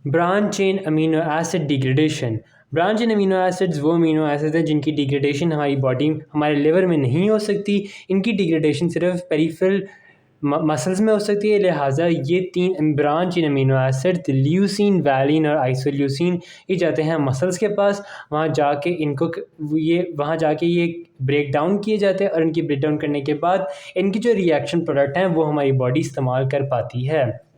Branch chain amino acid degradation. Branch chain amino acids वो amino acid हैं जिनकी degradation हमारी बॉडी हमारे लिवर में नहीं हो सकती। इनकी डिग्रेडेशन सिर्फ पेरिफेरल मसल्स में हो सकती है। लिहाजा ये तीन branch chain amino acid leucine, valine और आइसोल्यूसिन ये जाते हैं मसल्स के पास। वहाँ जाके ये ब्रेक डाउन किए जाते हैं और इनकी ब्रेक डाउन करने के बाद इनकी जो रिएक्शन प्रोडक्ट हैं वो हमारी बॉडी इस्तेमाल कर पाती है।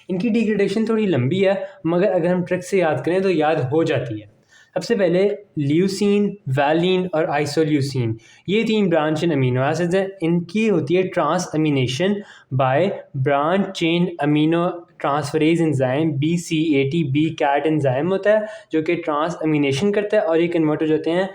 इनकी डिग्रेडेशन थोड़ी लंबी है, मगर अगर हम ट्रिक से याद करें तो याद हो जाती है। सबसे पहले ल्यूसीन, वैलिन और आइसोल्यूसिन ये तीन ब्रांच चेन अमीनो एसिड्स हैं। इनकी होती है transamination by branch chain amino transferase enzyme BCAT, B cat enzyme होता है जो कि ट्रांस अमीनेशन करता है और ये कन्वर्ट हो जाते हैं।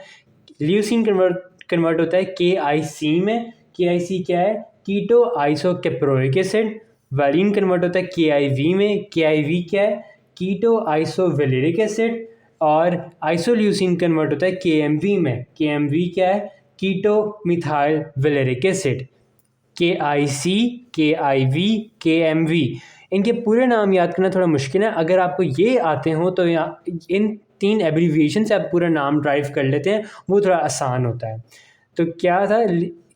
ल्यूसीन कन्वर्ट होता है KIC में। KIC क्या है? Keto isocaproic acid. Valine convert होता है KIV में। KIV क्या है? Keto isovaleric acid. और आइसोल्यूसिन कन्वर्ट होता है KMV में। KMV क्या है? Keto methyl valeric acid. KIC, KIV, KMV इनके पूरे नाम याद करना थोड़ा मुश्किल है। अगर आपको ये आते हो तो इन तीन एब्रीविएशन से आप पूरा नाम ड्राइव कर लेते हैं, वो थोड़ा आसान होता है। तो क्या था?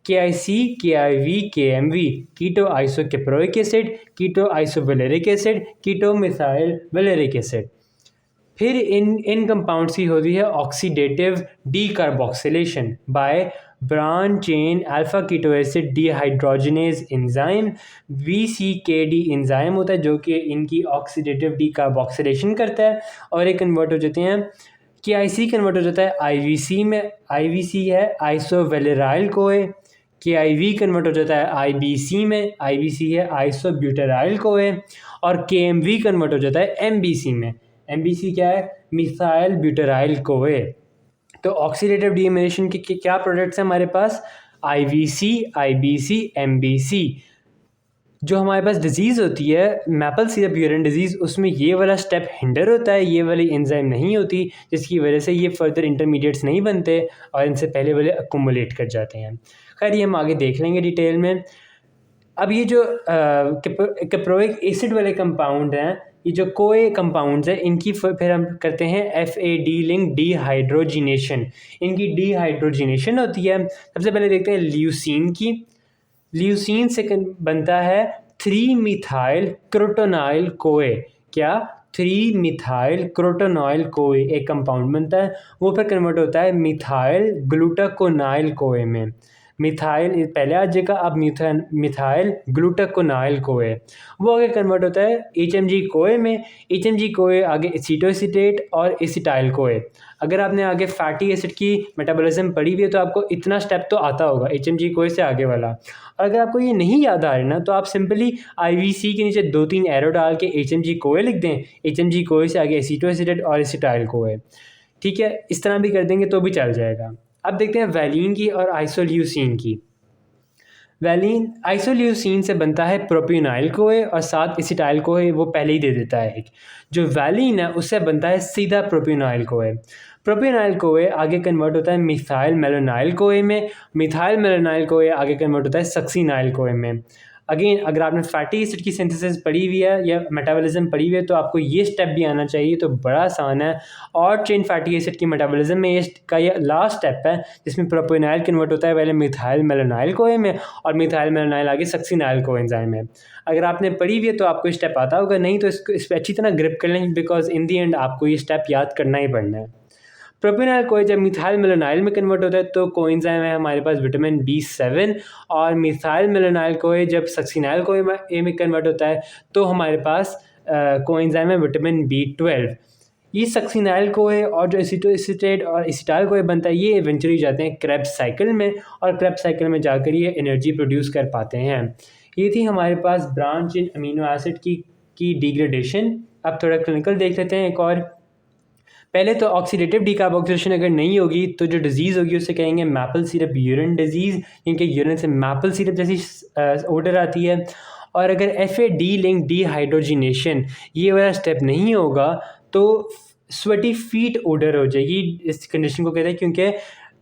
KIC, KIV, KMV keto isocaproic acid, keto isovaleric acid, keto methyl valeric acid. फिर इन कंपाउंड्स की होती है oxidative decarboxylation by branch chain alpha keto acid dehydrogenase enzyme. BCKD enzyme होता है जो कि इनकी ऑक्सीडेटिव डीकार्बोक्सिलेशन करता है और ये कन्वर्ट हो जाते हैं। KIC कन्वर्ट हो जाता है IVC में। IVC है आइसोवेलेराइल कोए। KIV कन्वर्ट हो जाता है IBC में। IBC है आइसोब्यूटेराइल कोए। और KMV कन्वर्ट हो जाता है MBC में। MBC क्या है? मिथाइल ब्यूटेराइल कोए। तो ऑक्सीडेटिव डीएमिनेशन के क्या प्रोडक्ट्स हैं हमारे पास? IVC, IBC, MBC। जो हमारे पास डिजीज़ होती है मैपल सिरप यूरिन डिजीज़, उसमें ये वाला स्टेप हिंडर होता है, ये वाली एंजाइम नहीं होती, जिसकी वजह से ये फर्दर इंटरमीडिएट्स नहीं बनते और इनसे पहले वाले अकुमुलेट कर जाते हैं। खैर ये हम आगे देख लेंगे डिटेल में। अब ये जो कैप्रोइक एसिड वाले कंपाउंड हैं, ये जो कोए कंपाउंड्स हैं, इनकी फिर हम करते हैं FAD लिंक डीहाइड्रोजिनेशन। इनकी डीहाइड्रोजिनेशन होती है। सबसे पहले देखते हैं ल्यूसीन की। ल्यूसीन से बनता है 3 मिथाइल क्रोटोनाइल कोए। क्या? 3 मिथाइल क्रोटोनाइल कोए एक कंपाउंड बनता है, वो फिर कन्वर्ट होता है मिथाइल ग्लूटाकोनाइल कोए में। मिथाइल पहले आ जाएगा, अब मिथाइल ग्लूटाकोनाइल कोए वो आगे कन्वर्ट होता है HMG कोए में। HMG कोए आगे एसीटोएसीटेट और एसिटाइल कोए। अगर आपने आगे फैटी एसिड की मेटाबॉलिज्म पढ़ी हुई है तो आपको इतना स्टेप तो आता होगा HMG कोए से आगे वाला। और अगर आपको ये नहीं याद आ रहा ना तो आप सिंपली IVC के नीचे 2-3 एरो डाल के HMG कोए लिख दें। HMG कोए से आगे एसीटोएसीटेट और एसिटाइल कोए। ठीक है, इस तरह भी कर देंगे तो भी चल जाएगा। अब देखते हैं वैलिन की और आइसोल्यूसिन की। वैलिन आइसोल्यूसिन से बनता है प्रोपियोनाइल कोए और साथ एसिटाइल कोए वो पहले ही दे देता है एक। जो वैलिन है उससे बनता है सीधा प्रोपियोनाइल कोए। प्रोपियोनाइल कोए आगे कन्वर्ट होता है मिथाइल मेलोनाइल कोए में। मिथाइल मेलोनाइल कोए आगे कन्वर्ट होता है सक्सीनाइल कोए में। अगेन अगर आपने फैटी एसिड की सिंथेसिस पढ़ी हुई है या मेटाबॉलिज्म पढ़ी हुई है तो आपको ये स्टेप भी आना चाहिए, तो बड़ा आसान है। और चेन फैटी एसिड की मेटाबॉलिज्म में ये लास्ट स्टेप है जिसमें प्रोपियोनाइल कन्वर्ट होता है पहले मिथाइल मेलोनाइल कोए में और मिथाइल मेलोनाइल आगे सक्सीनाइल कोएंजाइम में। अगर आपने पढ़ी हुई है तो आपको स्टेप आता होगा, नहीं तो इस पर अच्छी तरह ग्रिप कर लें बिकॉज इन दी एंड आपको ये स्टेप याद करना ही पड़ना है। प्रोपियोनाइल कोए जब मिथाइल मेलोनाइल में कन्वर्ट होता है तो कोएंजाइम है हमारे पास विटामिन B7। और मिथाइल मेलोनाइल कोए जब सक्सीनाइल कोए में कन्वर्ट होता है तो हमारे पास कोएंजाइम है विटामिन B12। ये सक्सीनाइल कोए और जो एसीटोएसीटेट और एसिटाइल कोए बनता है ये इवेंचुअली जाते हैं क्रेब्स साइकिल में और क्रेब्स साइकिल में जाकर ये एनर्जी प्रोड्यूस कर पाते हैं। ये थी हमारे पास ब्रांच इन अमीनो एसिड की डिग्रेडेशन। अब थोड़ा क्लिनिकल देख लेते हैं एक और। पहले तो ऑक्सीडेटिव डीकार्बोक्सिलेशन अगर नहीं होगी तो जो डिजीज़ होगी उसे कहेंगे मैपल सिरप यूरिन डिजीज़, क्योंकि यूरिन से मैपल सिरप जैसी ओडर आती है। और अगर FAD लिंक डीहाइड्रोजिनेशन ये वाला स्टेप नहीं होगा तो स्वेटी फीट ओडर हो जाएगी। इस कंडीशन को कहते हैं क्योंकि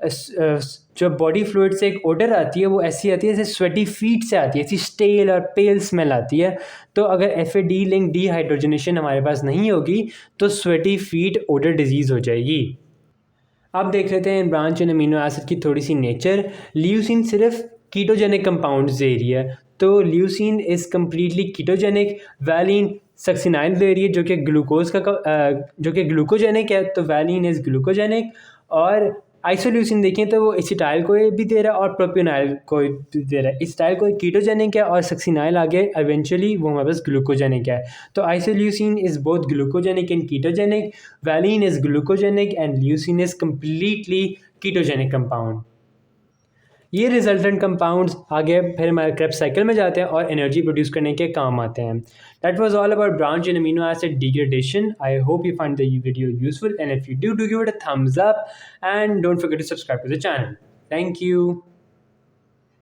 जब बॉडी फ्लूइड से एक ओडर आती है वो ऐसी आती है जैसे स्वेटी फीट से आती है, ऐसी स्टेल और पेल स्मेल आती है। तो अगर FAD लिंक डिहाइड्रोजनेशन हमारे पास नहीं होगी तो स्वेटी फीट ओडर डिजीज़ हो जाएगी। अब देख लेते हैं ब्रांच इन अमीनो एसिड की थोड़ी सी नेचर। ल्यूसीन सिर्फ कीटोजेनिक कंपाउंड्स दे रही है, तो leucine is completely ketogenic. Valine succinyl दे रही है जो कि ग्लूकोजेनिक है, तो वैलिन इज़ ग्लूकोजेनिक। और आइसोल्यूसिन देखें तो वो एसिटाइल को भी दे रहा है और प्रोपियोनाइल को भी दे रहा है। एसिटाइल को कीटोजेनिक है और सक्सिनाइल आगे इवेंचुअली वो हमारे पास ग्लूकोजेनिक है। तो isoleucine is both glucogenic and ketogenic, valine is glucogenic and leucine is completely ketogenic compound. ये रिजल्टेंट कंपाउंड्स आगे फिर हमारे क्रेब्स साइकिल में जाते हैं और एनर्जी प्रोड्यूस करने के काम आते हैं। That was all about branch in amino acid degradation. I hope you find the video useful, and if you do give it a thumbs up and don't forget to subscribe to the channel. Thank you.